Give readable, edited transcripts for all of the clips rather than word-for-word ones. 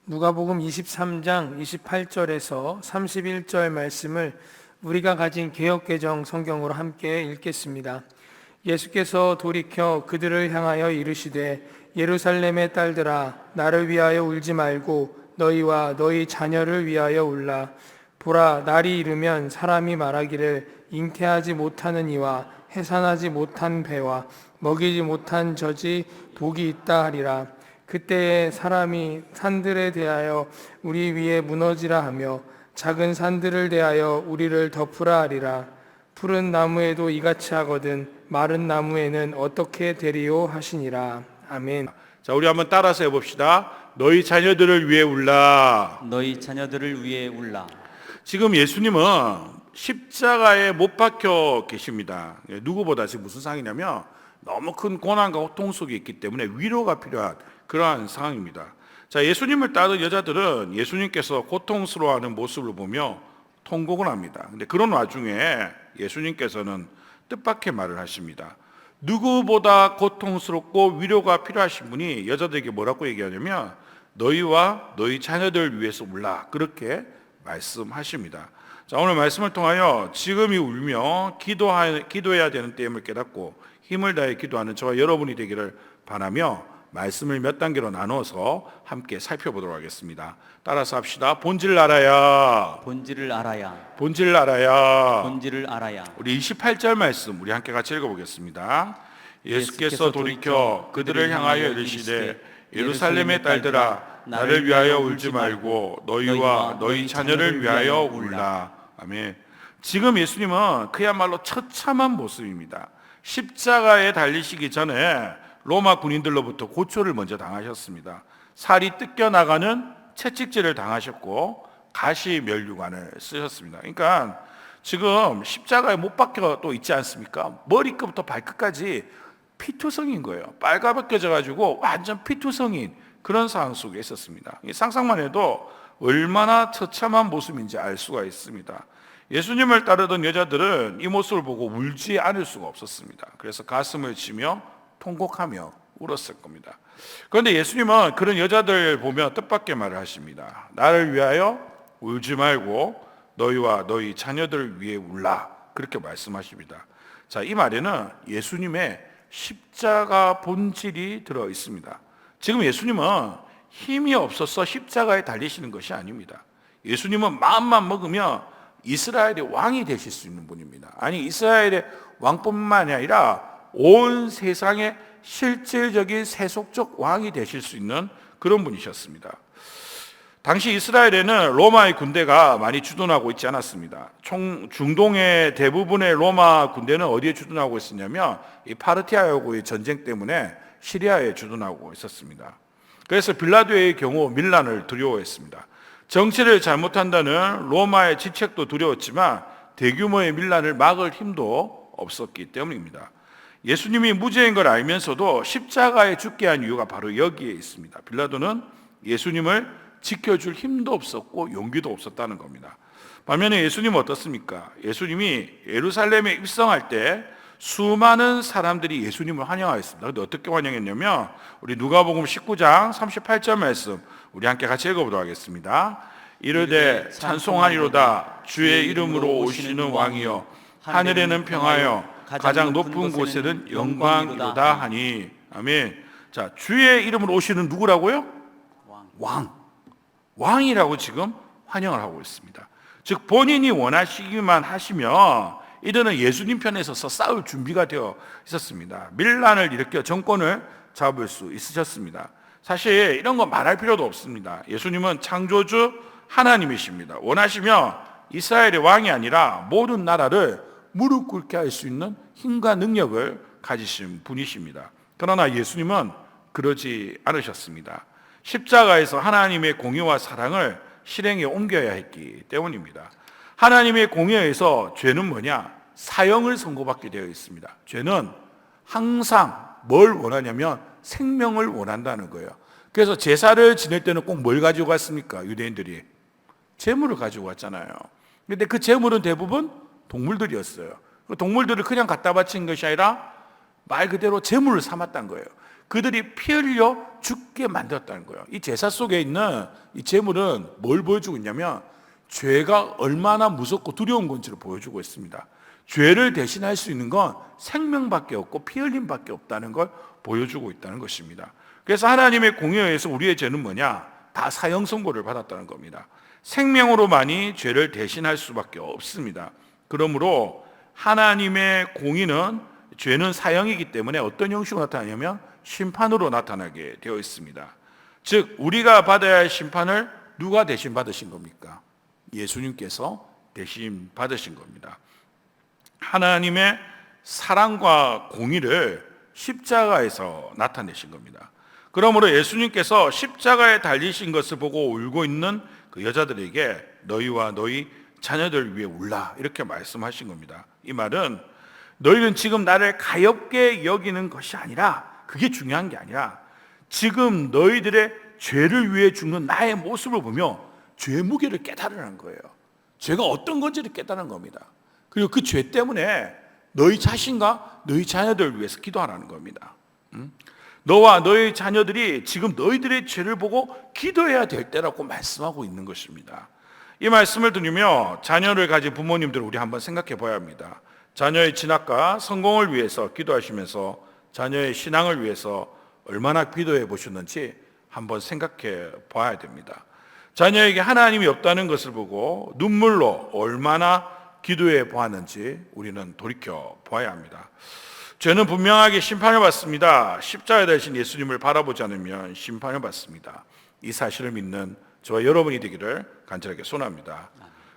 누가복음 23장 28절에서 31절 말씀을 우리가 가진 개역개정 성경으로 함께 읽겠습니다. 예수께서 돌이켜 그들을 향하여 이르시되 예루살렘의 딸들아 나를 위하여 울지 말고 너희와 너희 자녀를 위하여 울라. 보라, 날이 이르면 사람이 말하기를 잉태하지 못하는 이와 해산하지 못한 배와 먹이지 못한 젖이 복이 있다 하리라. 그때에 사람이 산들에 대하여 우리 위에 무너지라 하며 작은 산들을 대하여 우리를 덮으라 하리라. 푸른 나무에도 이같이 하거든 마른 나무에는 어떻게 되리요 하시니라. 아멘. 자, 우리 한번 따라서 해봅시다. 너희 자녀들을 위해 울라. 너희 자녀들을 위해 울라. 지금 예수님은 십자가에 못 박혀 계십니다. 누구보다 지금 무슨 상황이냐면 너무 큰 고난과 고통 속에 있기 때문에 위로가 필요한 그러한 상황입니다. 자, 예수님을 따르는 여자들은 예수님께서 고통스러워하는 모습을 보며 통곡을 합니다. 근데 그런 와중에 예수님께서는 뜻밖의 말을 하십니다. 누구보다 고통스럽고 위로가 필요하신 분이 여자들에게 뭐라고 얘기하냐면 너희와 너희 자녀들을 위해서 울라, 그렇게 말씀하십니다. 자, 오늘 말씀을 통하여 지금이 울며 기도해야 되는 때임을 깨닫고 힘을 다해 기도하는 저와 여러분이 되기를 바라며 말씀을 몇 단계로 나눠서 함께 살펴보도록 하겠습니다. 따라서 합시다. 본질을 알아야, 본질을 알아야, 본질을 알아야. 본질을 알아야. 우리 28절 말씀 우리 함께 같이 읽어보겠습니다. 예수께서 돌이켜 그들을 향하여 이르시되 예루살렘의 딸들아 나를 위하여 울지 말고 너희와 너희 자녀를 위하여 울라. 아멘. 지금 예수님은 그야말로 처참한 모습입니다. 십자가에 달리시기 전에 로마 군인들로부터 고초를 먼저 당하셨습니다. 살이 뜯겨나가는 채찍질을 당하셨고 가시면류관을 쓰셨습니다. 그러니까 지금 십자가에 못 박혀 또 있지 않습니까? 머리끝부터 발끝까지 피투성인 거예요. 빨가벗겨져 가지고 완전 피투성인 그런 상황 속에 있었습니다. 상상만 해도 얼마나 처참한 모습인지 알 수가 있습니다. 예수님을 따르던 여자들은 이 모습을 보고 울지 않을 수가 없었습니다. 그래서 가슴을 치며 통곡하며 울었을 겁니다. 그런데 예수님은 그런 여자들 보며 뜻밖의 말을 하십니다. 나를 위하여 울지 말고 너희와 너희 자녀들을 위해 울라, 그렇게 말씀하십니다. 자, 이 말에는 예수님의 십자가 본질이 들어 있습니다. 지금 예수님은 힘이 없어서 십자가에 달리시는 것이 아닙니다. 예수님은 마음만 먹으면 이스라엘의 왕이 되실 수 있는 분입니다. 아니, 이스라엘의 왕뿐만이 아니라 온 세상의 실질적인 세속적 왕이 되실 수 있는 그런 분이셨습니다. 당시 이스라엘에는 로마의 군대가 많이 주둔하고 있지 않았습니다. 중동의 대부분의 로마 군대는 어디에 주둔하고 있었냐면 이 파르티아하고의 전쟁 때문에 시리아에 주둔하고 있었습니다. 그래서 빌라도의 경우 밀란을 두려워했습니다. 정치를 잘못한다는 로마의 지책도 두려웠지만 대규모의 밀란을 막을 힘도 없었기 때문입니다. 예수님이 무죄인 걸 알면서도 십자가에 죽게 한 이유가 바로 여기에 있습니다. 빌라도는 예수님을 지켜줄 힘도 없었고 용기도 없었다는 겁니다. 반면에 예수님은 어떻습니까? 예수님이 예루살렘에 입성할 때 수많은 사람들이 예수님을 환영하였습니다. 그런데 어떻게 환영했냐면 우리 누가복음 19장 38절 말씀 우리 함께 같이 읽어보도록 하겠습니다. 이르되 찬송하리로다 주의 이름으로 오시는 왕이여 하늘에는 평하여 가장 높은 곳에는 영광이로다 하니. 아멘. 자, 주의 이름으로 오시는 누구라고요? 왕이라고 지금 환영을 하고 있습니다. 즉 본인이 원하시기만 하시면 이들은 예수님 편에 서서 싸울 준비가 되어 있었습니다. 밀란을 일으켜 정권을 잡을 수 있으셨습니다. 사실 이런 거 말할 필요도 없습니다. 예수님은 창조주 하나님이십니다. 원하시면 이스라엘의 왕이 아니라 모든 나라를 무릎 꿇게 할 수 있는 힘과 능력을 가지신 분이십니다. 그러나 예수님은 그러지 않으셨습니다. 십자가에서 하나님의 공의와 사랑을 실행에 옮겨야 했기 때문입니다. 하나님의 공의에서 죄는 뭐냐? 사형을 선고받게 되어 있습니다. 죄는 항상 뭘 원하냐면 생명을 원한다는 거예요. 그래서 제사를 지낼 때는 꼭 뭘 가지고 갔습니까? 유대인들이 제물을 가지고 갔잖아요. 그런데 그 제물은 대부분 동물들이었어요. 그 동물들을 그냥 갖다 바친 것이 아니라 말 그대로 제물을 삼았다는 거예요. 그들이 피 흘려 죽게 만들었다는 거예요. 이 제사 속에 있는 이 제물은 뭘 보여주고 있냐면 죄가 얼마나 무섭고 두려운 건지를 보여주고 있습니다. 죄를 대신할 수 있는 건 생명밖에 없고 피 흘림밖에 없다는 걸 보여주고 있다는 것입니다. 그래서 하나님의 공의에 의해서 우리의 죄는 뭐냐? 다 사형 선고를 받았다는 겁니다. 생명으로만이 죄를 대신할 수밖에 없습니다. 그러므로 하나님의 공의는 죄는 사형이기 때문에 어떤 형식으로 나타나냐면 심판으로 나타나게 되어 있습니다. 즉 우리가 받아야 할 심판을 누가 대신 받으신 겁니까? 예수님께서 대신 받으신 겁니다. 하나님의 사랑과 공의를 십자가에서 나타내신 겁니다. 그러므로 예수님께서 십자가에 달리신 것을 보고 울고 있는 그 여자들에게 너희와 너희 자녀들 위해 울라 이렇게 말씀하신 겁니다. 이 말은 너희는 지금 나를 가엾게 여기는 것이 아니라, 그게 중요한 게 아니라 지금 너희들의 죄를 위해 죽는 나의 모습을 보며 죄의 무게를 깨달으라는 거예요. 죄가 어떤 건지를 깨달은 겁니다. 그리고 그 죄 때문에 너희 자신과 너희 자녀들을 위해서 기도하라는 겁니다. 너와 너희 자녀들이 지금 너희들의 죄를 보고 기도해야 될 때라고 말씀하고 있는 것입니다. 이 말씀을 들으며 자녀를 가진 부모님들 우리 한번 생각해 봐야 합니다. 자녀의 진학과 성공을 위해서 기도하시면서 자녀의 신앙을 위해서 얼마나 기도해 보셨는지 한번 생각해 봐야 됩니다. 자녀에게 하나님이 없다는 것을 보고 눈물로 얼마나 기도해 보았는지 우리는 돌이켜 봐야 합니다. 죄는 분명하게 심판을 받습니다. 십자가에 달리신 예수님을 바라보지 않으면 심판을 받습니다. 이 사실을 믿는 저와 여러분이 되기를 간절하게 소원합니다.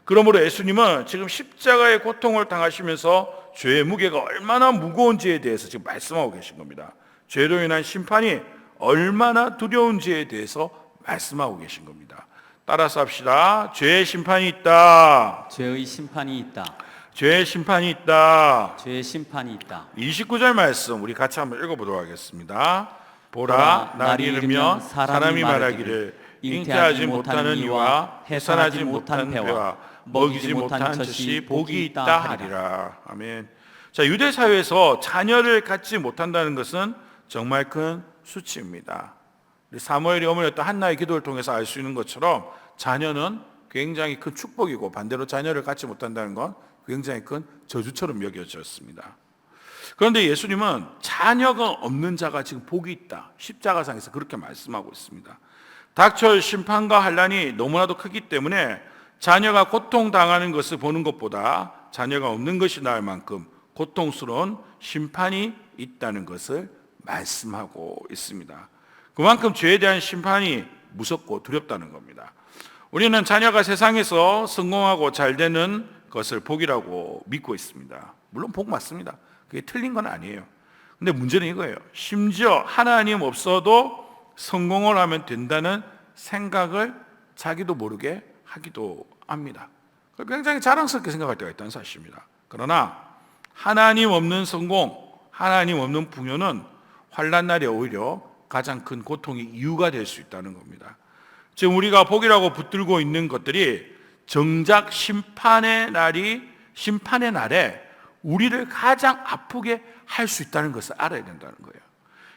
그러므로 예수님은 지금 십자가의 고통을 당하시면서 죄의 무게가 얼마나 무거운지에 대해서 지금 말씀하고 계신 겁니다. 죄로 인한 심판이 얼마나 두려운지에 대해서 말씀하고 계신 겁니다. 따라서 합시다. 죄의 심판이 있다. 죄의 심판이 있다. 죄의 심판이 있다. 죄의 심판이 있다. 29절 말씀 우리 같이 한번 읽어보도록 하겠습니다. 보라, 날이 이르면 사람이 말하기를 잉태하지 못하는 이와 해산하지 못한 배와 먹이지 못한 젖이 복이 있다 하리라. 아멘. 자, 유대 사회에서 자녀를 갖지 못한다는 것은 정말 큰 수치입니다. 사무엘이 어머니였던 한나의 기도를 통해서 알 수 있는 것처럼 자녀는 굉장히 큰 축복이고 반대로 자녀를 갖지 못한다는 건 굉장히 큰 저주처럼 여겨졌습니다. 그런데 예수님은 자녀가 없는 자가 지금 복이 있다. 십자가상에서 그렇게 말씀하고 있습니다. 닥쳐올 심판과 환난이 너무나도 크기 때문에 자녀가 고통당하는 것을 보는 것보다 자녀가 없는 것이 나을 만큼 고통스러운 심판이 있다는 것을 말씀하고 있습니다. 그만큼 죄에 대한 심판이 무섭고 두렵다는 겁니다. 우리는 자녀가 세상에서 성공하고 잘 되는 것을 복이라고 믿고 있습니다. 물론 복 맞습니다. 그게 틀린 건 아니에요. 근데 문제는 이거예요. 심지어 하나님 없어도 성공을 하면 된다는 생각을 자기도 모르게 하기도 합니다. 굉장히 자랑스럽게 생각할 때가 있다는 사실입니다. 그러나 하나님 없는 성공, 하나님 없는 풍요는 환난 날에 오히려 가장 큰 고통의 이유가 될 수 있다는 겁니다. 지금 우리가 복이라고 붙들고 있는 것들이 정작 심판의 날에 우리를 가장 아프게 할 수 있다는 것을 알아야 된다는 거예요.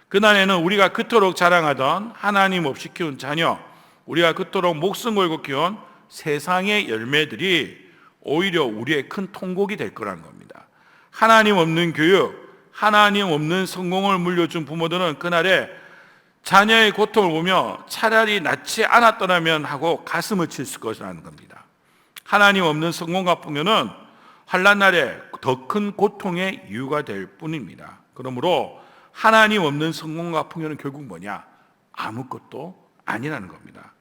그날에는 우리가 그토록 자랑하던 하나님 없이 키운 자녀, 우리가 그토록 목숨 걸고 키운 세상의 열매들이 오히려 우리의 큰 통곡이 될 거라는 겁니다. 하나님 없는 교육, 하나님 없는 성공을 물려준 부모들은 그날에 자녀의 고통을 보며 차라리 낳지 않았더라면 하고 가슴을 칠 것이라는 겁니다. 하나님 없는 성공과 풍요는 환난 날에 더 큰 고통의 이유가 될 뿐입니다. 그러므로 하나님 없는 성공과 풍요는 결국 뭐냐? 아무것도 아니라는 겁니다.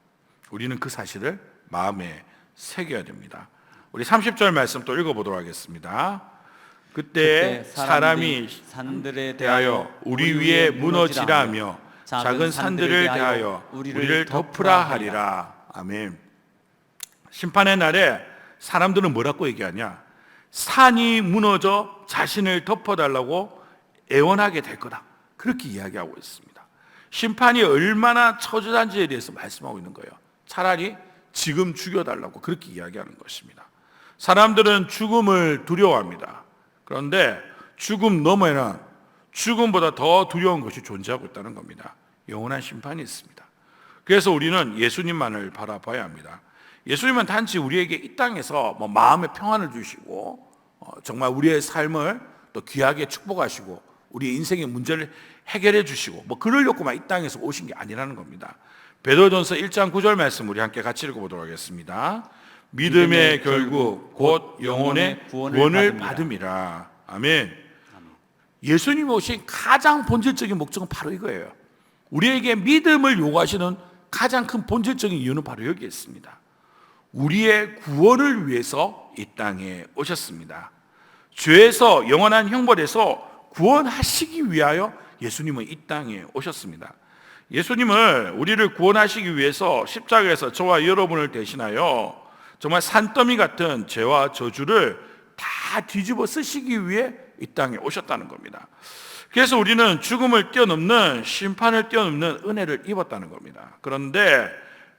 우리는 그 사실을 마음에 새겨야 됩니다. 우리 30절 말씀 또 읽어보도록 하겠습니다. 그때 사람이 산들에 대하여 우리 위에 무너지라 하며 작은 산들을 대하여 우리를 덮으라 하리라. 아멘. 심판의 날에 사람들은 뭐라고 얘기하냐? 산이 무너져 자신을 덮어달라고 애원하게 될 거다. 그렇게 이야기하고 있습니다. 심판이 얼마나 처절한지에 대해서 말씀하고 있는 거예요. 차라리 지금 죽여달라고 그렇게 이야기하는 것입니다. 사람들은 죽음을 두려워합니다. 그런데 죽음 너머에는 죽음보다 더 두려운 것이 존재하고 있다는 겁니다. 영원한 심판이 있습니다. 그래서 우리는 예수님만을 바라봐야 합니다. 예수님은 단지 우리에게 이 땅에서 마음의 평안을 주시고 정말 우리의 삶을 또 귀하게 축복하시고 우리 인생의 문제를 해결해 주시고 그러려고만 이 땅에서 오신 게 아니라는 겁니다. 베드로전서 1장 9절 말씀 우리 함께 같이 읽어보도록 하겠습니다. 믿음의 결국 곧 영혼의 구원을 받음이라. 아멘. 예수님이 오신 가장 본질적인 목적은 바로 이거예요. 우리에게 믿음을 요구하시는 가장 큰 본질적인 이유는 바로 여기에 있습니다. 우리의 구원을 위해서 이 땅에 오셨습니다. 죄에서 영원한 형벌에서 구원하시기 위하여 예수님은 이 땅에 오셨습니다. 예수님을 우리를 구원하시기 위해서 십자가에서 저와 여러분을 대신하여 정말 산더미 같은 죄와 저주를 다 뒤집어 쓰시기 위해 이 땅에 오셨다는 겁니다. 그래서 우리는 죽음을 뛰어넘는 심판을 뛰어넘는 은혜를 입었다는 겁니다. 그런데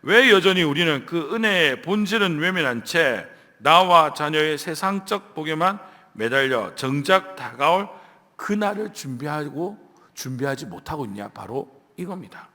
왜 여전히 우리는 그 은혜의 본질은 외면한 채 나와 자녀의 세상적 복에만 매달려 정작 다가올 그날을 준비하지 못하고 있냐? 바로 이겁니다.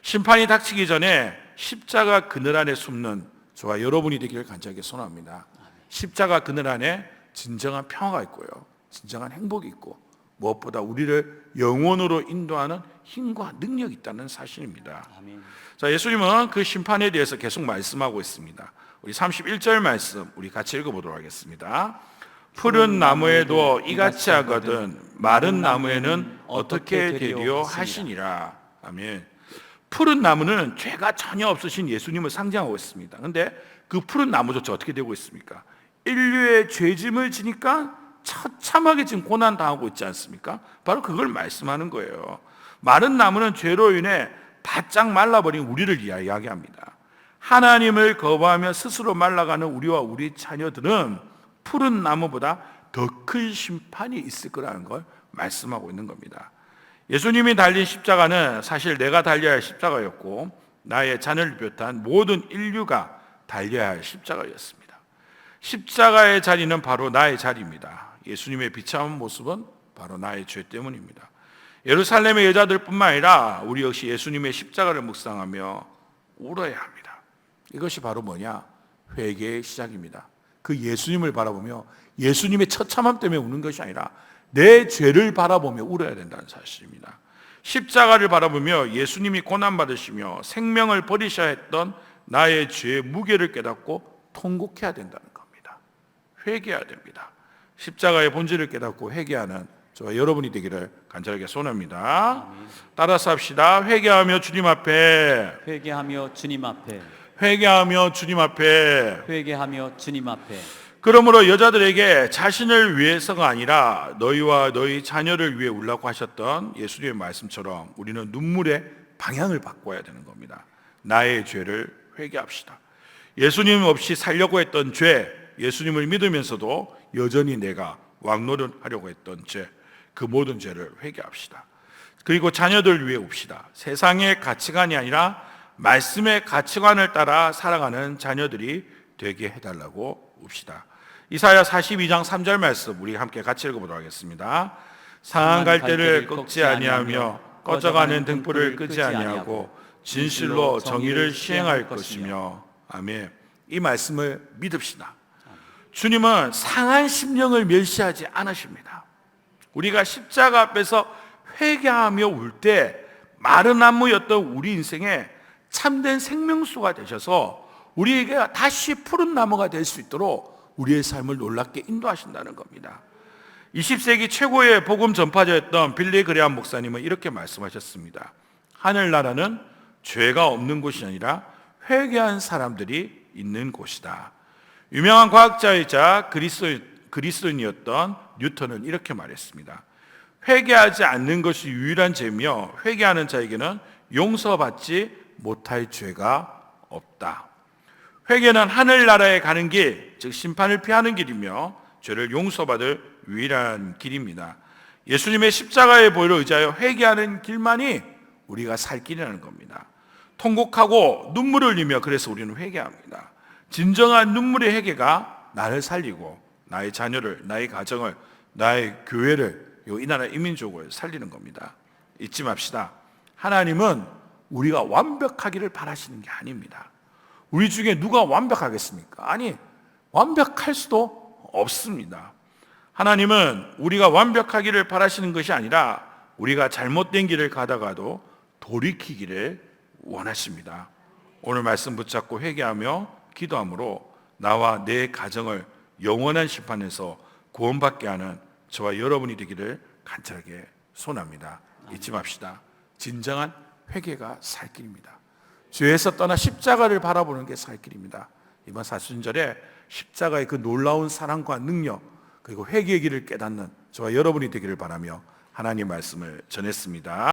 심판이 닥치기 전에 십자가 그늘 안에 숨는 저와 여러분이 되기를 간절하게 소원합니다. 십자가 그늘 안에 진정한 평화가 있고요, 진정한 행복이 있고 무엇보다 우리를 영원으로 인도하는 힘과 능력이 있다는 사실입니다. 아멘. 자, 예수님은 그 심판에 대해서 계속 말씀하고 있습니다. 우리 31절 말씀 우리 같이 읽어보도록 하겠습니다. 푸른 나무에도 이같이 하거든 마른 나무에는 어떻게 되리요 하시니라. 아멘. 푸른 나무는 죄가 전혀 없으신 예수님을 상징하고 있습니다. 그런데 그 푸른 나무조차 어떻게 되고 있습니까? 인류의 죄짐을 지니까 처참하게 지금 고난당하고 있지 않습니까? 바로 그걸 말씀하는 거예요. 마른 나무는 죄로 인해 바짝 말라버린 우리를 이야기합니다. 하나님을 거부하며 스스로 말라가는 우리와 우리 자녀들은 푸른 나무보다 더 큰 심판이 있을 거라는 걸 말씀하고 있는 겁니다. 예수님이 달린 십자가는 사실 내가 달려야 할 십자가였고 나의 자녀를 비롯한 모든 인류가 달려야 할 십자가였습니다. 십자가의 자리는 바로 나의 자리입니다. 예수님의 비참한 모습은 바로 나의 죄 때문입니다. 예루살렘의 여자들뿐만 아니라 우리 역시 예수님의 십자가를 묵상하며 울어야 합니다. 이것이 바로 뭐냐? 회개의 시작입니다. 그 예수님을 바라보며 예수님의 처참함 때문에 우는 것이 아니라 내 죄를 바라보며 울어야 된다는 사실입니다. 십자가를 바라보며 예수님이 고난받으시며 생명을 버리셔야 했던 나의 죄의 무게를 깨닫고 통곡해야 된다는 겁니다. 회개해야 됩니다. 십자가의 본질을 깨닫고 회개하는 저와 여러분이 되기를 간절하게 소원합니다. 따라서 합시다. 회개하며 주님 앞에, 회개하며 주님 앞에, 회개하며 주님 앞에. 회개하며 주님 앞에. 그러므로 여자들에게 자신을 위해서가 아니라 너희와 너희 자녀를 위해 울라고 하셨던 예수님의 말씀처럼 우리는 눈물의 방향을 바꿔야 되는 겁니다. 나의 죄를 회개합시다. 예수님 없이 살려고 했던 죄, 예수님을 믿으면서도 여전히 내가 왕노릇하려고 했던 죄, 그 모든 죄를 회개합시다. 그리고 자녀들 위해 웁시다. 세상의 가치관이 아니라 말씀의 가치관을 따라 살아가는 자녀들이 되게 해달라고 웁시다. 이사야 42장 3절 말씀 우리 함께 같이 읽어보도록 하겠습니다. 상한 갈대를 꺾지 아니하며 꺼져가는 등불을 끄지 아니하고 진실로 정의를 시행할 것이며. 아멘. 이 말씀을 믿읍시다. 주님은 상한 심령을 멸시하지 않으십니다. 우리가 십자가 앞에서 회개하며 울 때 마른 나무였던 우리 인생에 참된 생명수가 되셔서 우리에게 다시 푸른 나무가 될 수 있도록 우리의 삶을 놀랍게 인도하신다는 겁니다. 20세기 최고의 복음 전파자였던 빌리 그레함 목사님은 이렇게 말씀하셨습니다. 하늘나라는 죄가 없는 곳이 아니라 회개한 사람들이 있는 곳이다. 유명한 과학자이자 그리스도인이었던 뉴턴은 이렇게 말했습니다. 회개하지 않는 것이 유일한 죄며 회개하는 자에게는 용서받지 못할 죄가 없다. 회개는 하늘나라에 가는 길, 즉 심판을 피하는 길이며 죄를 용서받을 유일한 길입니다. 예수님의 십자가의 보혈을 의지하여 회개하는 길만이 우리가 살 길이라는 겁니다. 통곡하고 눈물을 흘리며 그래서 우리는 회개합니다. 진정한 눈물의 회개가 나를 살리고 나의 자녀를, 나의 가정을, 나의 교회를 이 나라 이민족을 살리는 겁니다. 잊지 맙시다. 하나님은 우리가 완벽하기를 바라시는 게 아닙니다. 우리 중에 누가 완벽하겠습니까? 아니, 완벽할 수도 없습니다. 하나님은 우리가 완벽하기를 바라시는 것이 아니라 우리가 잘못된 길을 가다가도 돌이키기를 원하십니다. 오늘 말씀 붙잡고 회개하며 기도함으로 나와 내 가정을 영원한 심판에서 구원받게 하는 저와 여러분이 되기를 간절하게 소원합니다. 잊지 맙시다. 진정한 회개가 살 길입니다. 죄에서 떠나 십자가를 바라보는 게 살 길입니다. 이번 사순절에 십자가의 그 놀라운 사랑과 능력 그리고 회개의 길을 깨닫는 저와 여러분이 되기를 바라며 하나님 말씀을 전했습니다.